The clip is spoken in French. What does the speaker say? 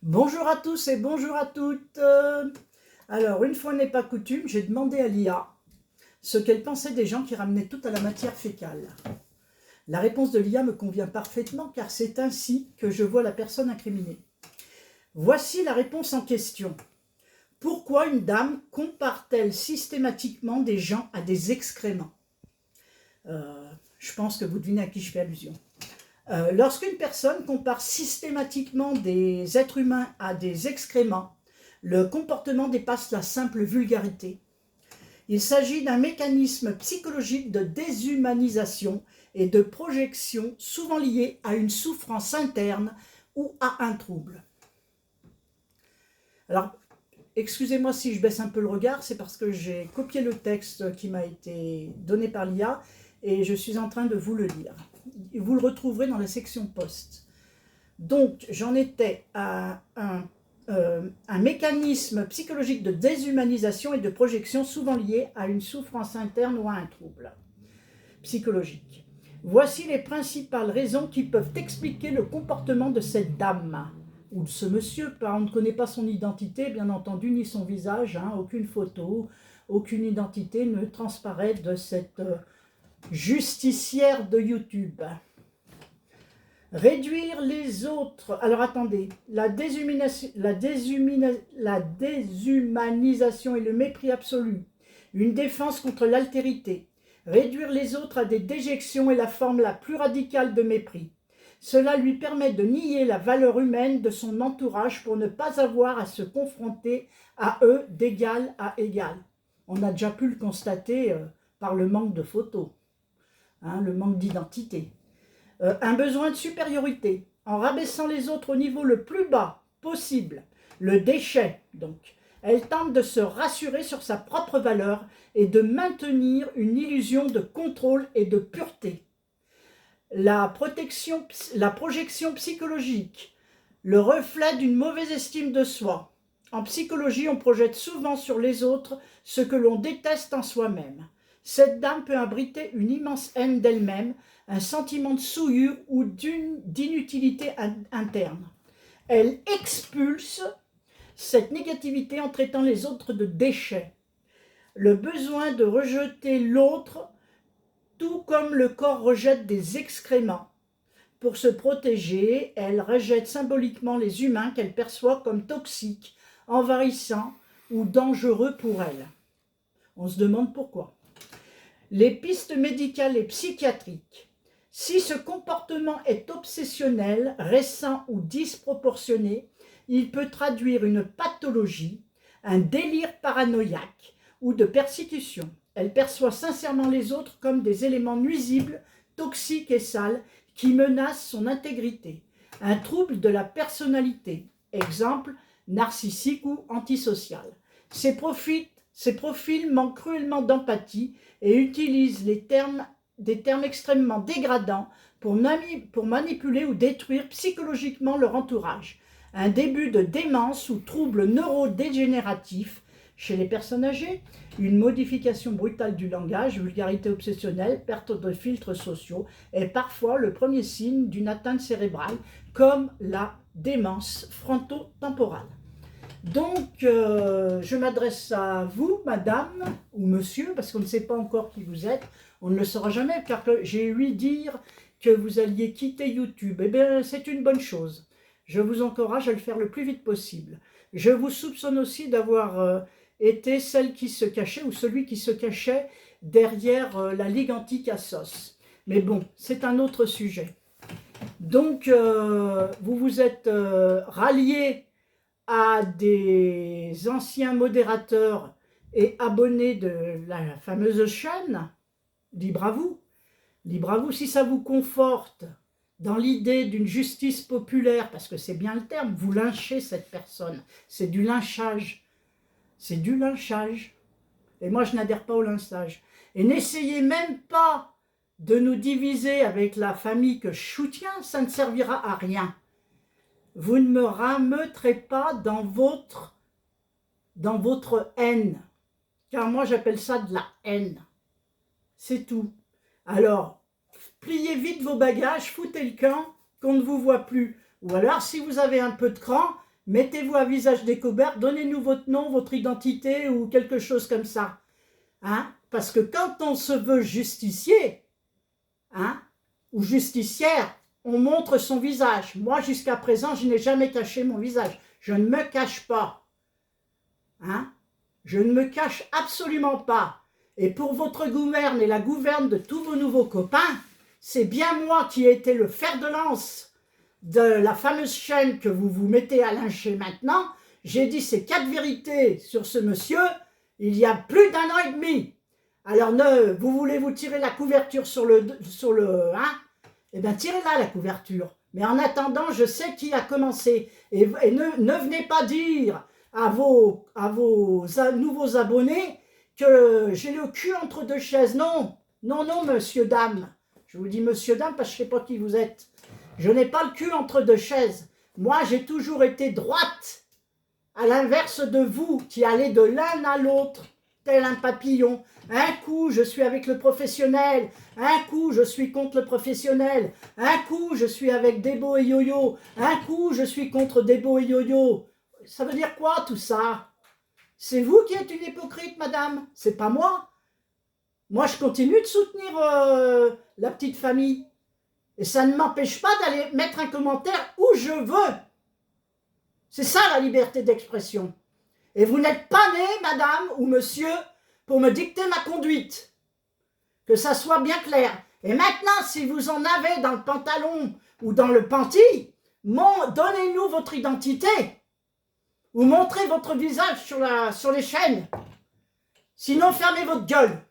Bonjour à tous et bonjour à toutes. Alors, une fois n'est pas coutume, j'ai demandé à l'IA ce qu'elle pensait des gens qui ramenaient tout à la matière fécale. La réponse de l'IA me convient parfaitement car c'est ainsi que je vois la personne incriminée. Voici la réponse en question. Pourquoi une dame compare-t-elle systématiquement des gens à des excréments? Je pense que vous devinez à qui je fais allusion. Lorsqu'une personne compare systématiquement des êtres humains à des excréments, le comportement dépasse la simple vulgarité. Il s'agit d'un mécanisme psychologique de déshumanisation et de projection souvent lié à une souffrance interne ou à un trouble. Alors, excusez-moi si je baisse un peu le regard, c'est parce que j'ai copié le texte qui m'a été donné par l'IA et je suis en train de vous le lire. Vous le retrouverez dans la section post. Donc, j'en étais à un mécanisme psychologique de déshumanisation et de projection souvent lié à une souffrance interne ou à un trouble psychologique. Voici les principales raisons qui peuvent expliquer le comportement de cette dame ou de ce monsieur. On ne connaît pas son identité, bien entendu, ni son visage, aucune photo, aucune identité ne transparaît de cette justicière de YouTube. Réduire les autres. Alors attendez, la déshumanisation et le mépris absolu. Une défense contre l'altérité. Réduire les autres à des déjections est la forme la plus radicale de mépris. Cela lui permet de nier la valeur humaine de son entourage pour ne pas avoir à se confronter à eux d'égal à égal. On a déjà pu le constater par le manque de photos, le manque d'identité. Un besoin de supériorité, en rabaissant les autres au niveau le plus bas possible, le déchet donc. Elle tente de se rassurer sur sa propre valeur et de maintenir une illusion de contrôle et de pureté. La projection psychologique, le reflet d'une mauvaise estime de soi. En psychologie, on projette souvent sur les autres ce que l'on déteste en soi-même. Cette dame peut abriter une immense haine d'elle-même, un sentiment de souillure ou d'inutilité interne. Elle expulse cette négativité en traitant les autres de déchets. Le besoin de rejeter l'autre, tout comme le corps rejette des excréments. Pour se protéger, elle rejette symboliquement les humains qu'elle perçoit comme toxiques, envahissants ou dangereux pour elle. On se demande pourquoi. Les pistes médicales et psychiatriques. Si ce comportement est obsessionnel, récent ou disproportionné, il peut traduire une pathologie, un délire paranoïaque ou de persécution. Elle perçoit sincèrement les autres comme des éléments nuisibles, toxiques et sales qui menacent son intégrité. Un trouble de la personnalité, exemple narcissique ou antisocial. Ces profils manquent cruellement d'empathie et utilisent des termes extrêmement dégradants pour manipuler ou détruire psychologiquement leur entourage. Un début de démence ou trouble neurodégénératif chez les personnes âgées, une modification brutale du langage, vulgarité obsessionnelle, perte de filtres sociaux est parfois le premier signe d'une atteinte cérébrale comme la démence frontotemporale. Donc, je m'adresse à vous, madame ou monsieur, parce qu'on ne sait pas encore qui vous êtes, on ne le saura jamais, car j'ai ouï dire que vous alliez quitter YouTube. Eh bien, c'est une bonne chose. Je vous encourage à le faire le plus vite possible. Je vous soupçonne aussi d'avoir été celle qui se cachait, ou celui qui se cachait derrière la Ligue anti-Cassos. Mais bon, c'est un autre sujet. Donc, vous vous êtes rallié à des anciens modérateurs et abonnés de la fameuse chaîne, libre à vous. Libre à vous, si ça vous conforte dans l'idée d'une justice populaire, parce que c'est bien le terme, vous lynchez cette personne, c'est du lynchage. C'est du lynchage. Et moi, je n'adhère pas au lynchage. Et n'essayez même pas de nous diviser avec la famille que je soutiens, ça ne servira à rien. Vous ne me rameuterez pas dans votre haine. Car moi, j'appelle ça de la haine. C'est tout. Alors, pliez vite vos bagages, foutez le camp, qu'on ne vous voit plus. Ou alors, si vous avez un peu de cran, mettez-vous à visage découvert, donnez-nous votre nom, votre identité ou quelque chose comme ça. Hein? Parce que quand on se veut justicier, hein, ou justicière, on montre son visage. Moi, jusqu'à présent, je n'ai jamais caché mon visage. Je ne me cache pas. Hein? Je ne me cache absolument pas. Et pour votre gouverne et la gouverne de tous vos nouveaux copains, c'est bien moi qui ai été le fer de lance de la fameuse chaîne que vous vous mettez à lyncher maintenant. J'ai dit ces 4 vérités sur ce monsieur il y a plus d'1 an et demi. Alors, vous voulez vous tirer la couverture sur le hein? Eh bien, tirez-la la couverture. Mais en attendant, je sais qui a commencé. Et ne venez pas dire à vos nouveaux abonnés que j'ai le cul entre 2 chaises. Non, non, non, monsieur, dame. Je vous dis monsieur, dame, parce que je ne sais pas qui vous êtes. Je n'ai pas le cul entre 2 chaises. Moi, j'ai toujours été droite, à l'inverse de vous, qui allez de l'un à l'autre, tel un papillon. Un coup, je suis avec le professionnel. Un coup, je suis contre le professionnel. Un coup, je suis avec Debo et Yo-Yo. Un coup, je suis contre Debo et Yo-Yo. Ça veut dire quoi, tout ça? C'est vous qui êtes une hypocrite, madame. C'est pas moi. Moi, je continue de soutenir la petite famille. Et ça ne m'empêche pas d'aller mettre un commentaire où je veux. C'est ça, la liberté d'expression. Et vous n'êtes pas né, madame ou monsieur, pour me dicter ma conduite. Que ça soit bien clair. Et maintenant, si vous en avez dans le pantalon ou dans le panty, donnez-nous votre identité. Ou montrez votre visage sur les chaînes. Sinon, fermez votre gueule.